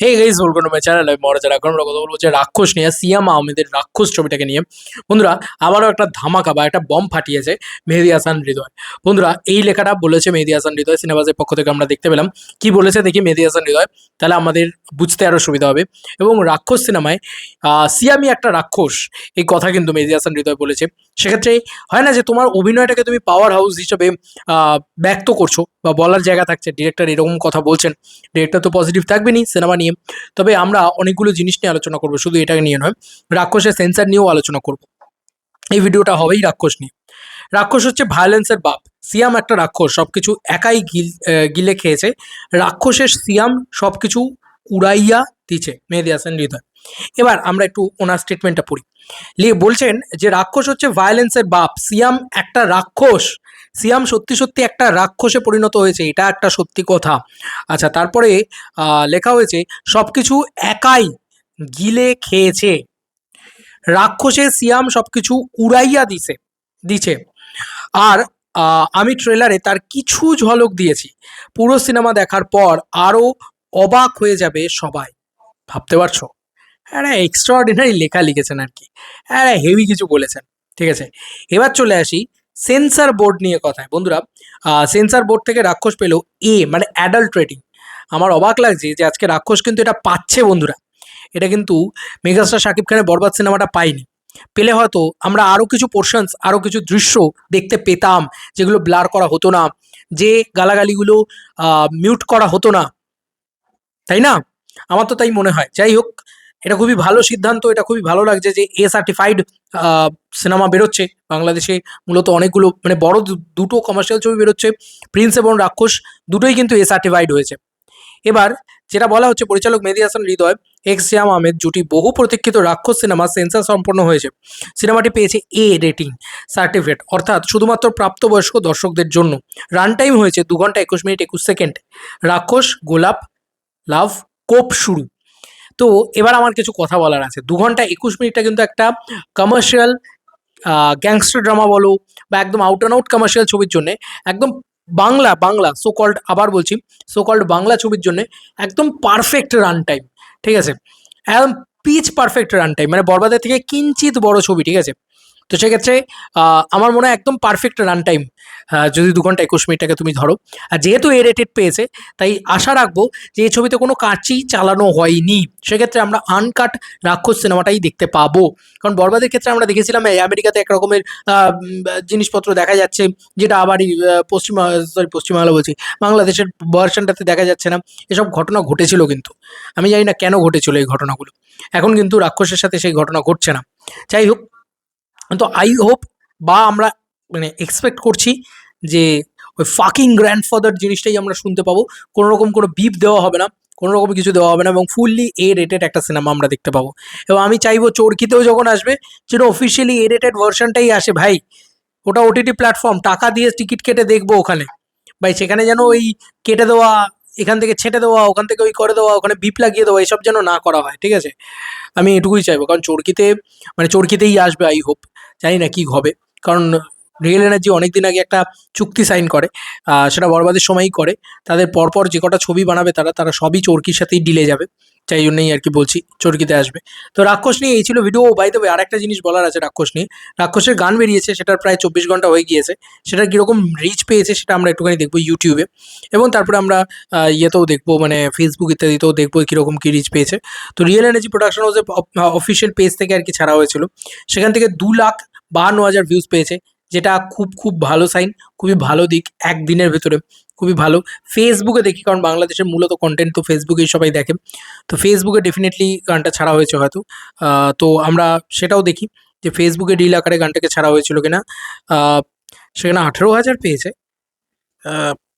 Hey guys, welcome to my channel. আমি মহারাজা। এখন আমরা কথা বলবো যে রাক্ষস নিয়ে, সিয়াম আহমেদের রাক্ষস ছবিটাকে নিয়ে। বন্ধুরা, আবারও একটা ধামাকা বা একটা বম ফাটিয়েছে মেহেদী হাসান হৃদয়। বন্ধুরা, এই লেখাটা বলেছে মেহেদী হাসান হৃদয়, সিনেমাজের পক্ষ থেকে আমরা দেখতে পেলাম। কি বলেছে দেখি মেহেদী হাসান হৃদয়, তাহলে আমাদের বুঝতে আরো সুবিধা হবে। এবং রাক্ষস সিনেমায় সিয়ামই একটা রাক্ষস, এই কথা কিন্তু মেহেদী হাসান হৃদয় বলেছে। সেক্ষেত্রে হয় না যে তোমার অভিনয়টাকে তুমি পাওয়ার হাউস হিসেবে ব্যক্ত করছো বা বলার জায়গা থাকছে, ডিরেক্টর এরকম কথা বলছেন। ডিরেক্টর তো পজিটিভ থাকবেনই সিনেমা নিয়ে। তবে আমরা অনেকগুলো জিনিস নিয়ে আলোচনা করবো, শুধু এটাকে নিয়ে নয়, রাক্ষসের সেন্সার নিয়েও আলোচনা করব। এই ভিডিওটা হবেই রাক্ষস নিয়ে। রাক্ষস হচ্ছে ভায়োলেন্সের বাপ। সিয়াম একটা রাক্ষস, সবকিছু একাই গিলে খেয়েছে। রাক্ষসের সিয়াম সবকিছু উড়াইয়া দিচ্ছে মেহেদী হাসান হৃদয়। এবার আমরা একটু ওনার স্টেটমেন্টটা পড়ি। বলছেন যে রাক্ষস হচ্ছে ভায়োলেন্সের বাপ, সিয়াম একটা রাক্ষস। সিয়াম সত্যি সত্যি একটা রাক্ষসে পরিণত হয়েছে, এটা একটা সত্যি কথা। আচ্ছা, তারপরে লেখা হয়েছে সবকিছু একাই গিলে খেয়েছে। রাক্ষসের সিয়াম সবকিছু উড়াইয়া দিছে। আর আমি ট্রেলারে তার কিছু ঝলক দিয়েছি। পুরো সিনেমা দেখার পর আরো অবাক হয়ে যাবে সবাই। ভাবতে পারছো? একটা এক্সট্রাঅর্ডিনারি লেখা লিখেছেন আর কি। হ্যাঁ, হেভি কিছু বলেছেন। ঠিক আছে, এবার চলে আসি সেন্সার বোর্ড নিয়ে কথায়। বন্ধুরা, সেন্সার বোর্ড থেকে রাক্ষস পেল মানে অ্যাডাল্ট রেটিং। আমার অবাক লাগছে যে আজকে রাক্ষস কিন্তু এটা পাচ্ছে বন্ধুরা। এটা কিন্তু মেগাস্টার শাকিব খানের বরবাদ সিনেমাটা পাইনি। পেলে হয়তো আমরা আরও কিছু পোর্শনস, আরও কিছু দৃশ্য দেখতে পেতাম, যেগুলো ব্লার করা হতো না, যে গালাগালিগুলো মিউট করা হতো না, তাই না? আমার তো তাই মনে হয়। যাই হোক, এটা খুবই ভালো সিদ্ধান্ত, এটা খুবই ভালো লাগছে যে সার্টিফাইড সিনেমা বেরোচ্ছে বাংলাদেশে। মূলত অনেকগুলো মানে বড় দুটো কমার্শিয়াল ছবি বেরোচ্ছে, প্রিন্স এবং রাক্ষস, দুটোই কিন্তু সার্টিফাইড হয়েছে। এবার যেটা বলা হচ্ছে, পরিচালক মেহেদী হাসান হৃদয় এক্স সিয়াম আহমেদ জুটি বহু প্রতীক্ষিত রাক্ষস সিনেমা সেন্সার সম্পন্ন হয়েছে। সিনেমাটি পেয়েছে রেটিং সার্টিফিকেট, অর্থাৎ শুধুমাত্র প্রাপ্তবয়স্ক দর্শকদের জন্য। রান টাইম হয়েছে 2 ঘন্টা 21 মিনিট 21 সেকেন্ড। রাক্ষস, গোলাপ, লাভ, কোপ শুরু। তো এবার আমার কিছু কথা বলার আছে। 2 ঘন্টা 21 মিনিটটা কিন্তু একটা কমার্শিয়াল গ্যাংস্টার ড্রামা বলো বা একদম আউট অ্যান্ড আউট কমার্শিয়াল ছবির জন্য, একদম বাংলা বাংলা সো কল্ড, আবার বলছি, সো কল্ড বাংলা ছবির জন্য একদম পারফেক্ট রান টাইম। ঠিক আছে, একদম পিচ পারফেক্ট রান টাইম, মানে বরবাদের থেকে কিঞ্চিত বড় ছবি। ঠিক আছে, তো সেক্ষেত্রে আমার মনে হয় একদম পারফেক্ট রান টাইম, যদি 2 ঘন্টা 21 মিনিটটাকে তুমি ধরো। আর যেহেতু রেটেড পেয়েছে, তাই আশা রাখবো যে এই ছবিতে কোনো কাটছি চালানো হয়নি। সেক্ষেত্রে আমরা আনকাট রাক্ষস সিনেমাটাই দেখতে পাবো। কারণ বরবাদের ক্ষেত্রে আমরা দেখেছিলাম আমেরিকাতে এক রকমের জিনিসপত্র দেখা যাচ্ছে, যেটা আবার পশ্চিমবাংলা বলছি, বাংলাদেশের ভার্সনটাতে দেখা যাচ্ছে না। এসব ঘটনা ঘটেছিল, কিন্তু আমি জানি না কেন ঘটেছিল এই ঘটনাগুলো। এখন কিন্তু রাক্ষসের সাথে সেই ঘটনা ঘটছে না। যাই হোক, তো আই হোপ বা আমরা মানে এক্সপেক্ট করছি যে ওই ফাকিং গ্র্যান্ডফাদার জিনিসটাই আমরা শুনতে পাবো। কোনো রকম কোনো বিপ দেওয়া হবে না, কোনো রকম কিছু দেওয়া হবে না, এবং ফুললি রেটেড একটা সিনেমা আমরা দেখতে পাবো। এবং আমি চাইবো চরকিতেও যখন আসবে, যেটা অফিসিয়ালি রেটেড ভার্সনটাই আসে ভাই। ওটা ওটিটি প্ল্যাটফর্ম, টাকা দিয়ে টিকিট কেটে দেখবো ওখানে ভাই। সেখানে যেন ওই কেটে দেওয়া, এখান থেকে ছেটে দেওয়া, ওখান থেকে ওই করে দেওয়া, ওখানে বিপ লাগিয়ে দেওয়া, এসব যেন না করা হয়। ঠিক আছে, আমি এটুকুই চাইবো। কারণ চরকিতে মানে চরকিতেই আসবে আই হোপ। জানি না কি হবে, কারণ রিয়েল এনার্জি অনেকদিন আগে একটা চুক্তি সাইন করে, সেটা বরবাদের সময়ই করে। তাদের পরপর যে কটা ছবি বানাবে তারা তারা সবই চরকির সাথেই ডিলে যাবে। তাই জন্যই আর কি বলছি চরকিতে আসবে। তো রাক্ষস নিয়ে এই ছিল ভিডিও। বাই দ্য ওয়ে, আর একটা জিনিস বলার আছে রাক্ষস নিয়ে। রাক্ষসের গান বেরিয়েছে, সেটার প্রায় 24 ঘন্টা হয়ে গিয়েছে। সেটার কীরকম রিচ পেয়েছে সেটা আমরা একটুখানি দেখবো ইউটিউবে, এবং তারপরে আমরা ইয়েতেও দেখবো, মানে ফেসবুক ইত্যাদিতেও দেখবো কীরকম কী রিচ পেয়েছে। তো রিয়েল এনার্জি প্রোডাকশন হাউসের অফিসিয়াল পেজ থেকে আর কি ছাড়া হয়েছিল, সেখান থেকে 2,52,000 ভিউজ পেয়েছে, যেটা খুব খুব ভালো সাইন, খুবই ভালো দিক একদিনের ভেতরে, খুবই ভালো। ফেসবুকে দেখি, কারণ বাংলাদেশের মূলত কন্টেন্ট তো ফেসবুকেই সবাই দেখে, তো ফেসবুকে ডেফিনেটলি গানটা ছাড়া হয়েছে হয়তো। তো আমরা সেটাও দেখি যে ফেসবুকে রিল আকারে গানটাকে ছাড়া হয়েছিল কিনা। সেখানে 18,000 পেয়েছে।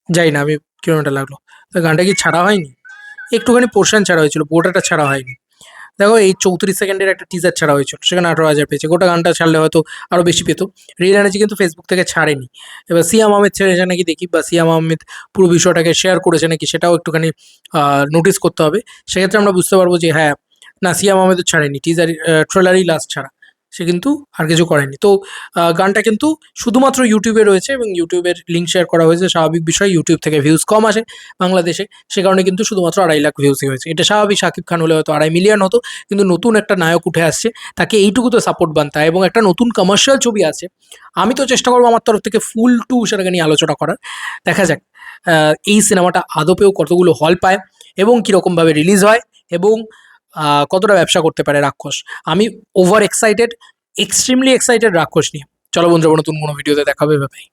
যাই না, আমি কিরকমটা লাগলো। তো গানটা কি ছাড়া হয়নি? একটুখানি পোর্শন ছাড়া হয়েছিল, গোটাটা ছাড়া হয়নি। দেখো, এই 34 সেকেন্ডের একটা টিজার ছাড়া হয়েছিল, সেখানে 18,000 পেয়েছে। গোটা গানটা ছাড়লে হয়তো আরও বেশি পেতো। রিয়েল এনার্জি কিন্তু ফেসবুক থেকে ছাড়েনি। এবার সিয়াম আহমেদ ছেড়েছে নাকি দেখি, বা সিয়াম আহমেদ পুরো বিষয়টাকে শেয়ার করেছে নাকি, সেটাও একটুখানি নোটিস করতে হবে। সেক্ষেত্রে আমরা বুঝতে পারবো যে হ্যাঁ, না, সিয়াম আহমেদও ছাড়েনি, টিজার ট্রেলারই লাস্ট ছাড়া। সে কিন্তু আর কিছু করেনি। তো গানটা কিন্তু শুধুমাত্র ইউটিউবে রয়েছে এবং ইউটিউবের লিঙ্ক শেয়ার করা হয়েছে। স্বাভাবিক বিষয়, ইউটিউব থেকে ভিউজ কম আসে বাংলাদেশে। সে কারণে কিন্তু শুধুমাত্র 2.5 লাখ ভিউজই হয়েছে। এটা স্বাভাবিক, শাকিব খান হলে হয়তো 2.5 মিলিয়ন হতো। কিন্তু নতুন একটা নায়ক উঠে আসছে, তাকে এইটুকু তো সাপোর্ট বানতে হয় এবং একটা নতুন কমার্শিয়াল ছবি আছে। আমি তো চেষ্টা করবো আমার তরফ থেকে ফুল টু সেটাকে নিয়ে আলোচনা করার। দেখা যাক এই সিনেমাটা আদপেও কতগুলো হল পায় এবং কীরকমভাবে রিলিজ হয় এবং কতটা ব্যবসা করতে পারে রাক্ষস। আমি ওভার এক্সাইটেড, এক্সট্রিমলি এক্সাইটেড রাক্ষস নিয়ে। চলো বন্ধুরা, নতুন কোনো ভিডিওতে দেখা হবে। বাই।